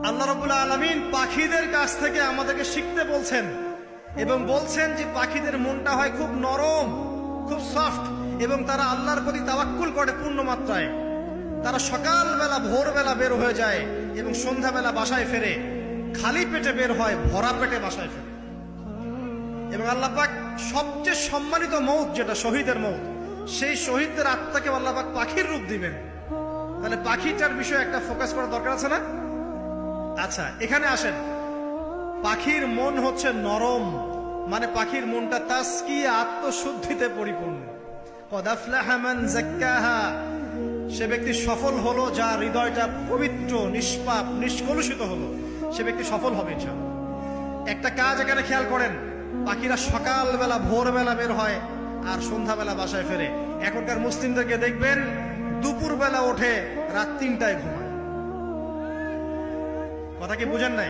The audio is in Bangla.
আল্লাহ রাব্বুল আলামিন পাখিদের কাছ থেকে আমাদেরকে শিখতে বলছেন এবং বলছেন যে পাখিদের মনটা হয় খুব নরম, খুব সফট, এবং তারা আল্লাহর প্রতি তাওয়াক্কুল করে পূর্ণ মাত্রায়। তারা সকালবেলা ভোরবেলা বের হয়ে যায় এবং সন্ধ্যাবেলা বাসায় ফেরে। খালি পেটে বের হয়, ভরা পেটে বাসায় ফেরে। এবং আল্লাহ পাক সবচেয়ে সম্মানিত মৌত যেটা শহীদের মৌত, সেই শহীদদের আত্মাকে আল্লাহ পাক পাখির রূপ দিবেন। তাহলে পাখিটার বিষয়ে একটা ফোকাস করা দরকার আছে না? আচ্ছা, এখানে আসেন। পাখির মন হচ্ছে নরম, মানে পাখির মনটা তাসকিয়া, আত্মশুদ্ধিতে পরিপূর্ণ। কদ আফলাহা মান যাক্কাহা, সে ব্যক্তি সফল হলো যার হৃদয়টা পবিত্র, নিষ্পাপ, নিষ্কলুষিত হলো। সে ব্যক্তি সফল হবে ইনশাআল্লাহ। একটা কাজ এখানে খেয়াল করেন, পাখিরা সকালবেলা ভোরবেলা বের হয় আর সন্ধ্যাবেলা বাসায় ফেরে। এখনকার মুসলিমদেরকে দেখবেন দুপুরবেলা ওঠে, রাত 3টায় ঘুমায়। কথা কি বুঝেন নাই?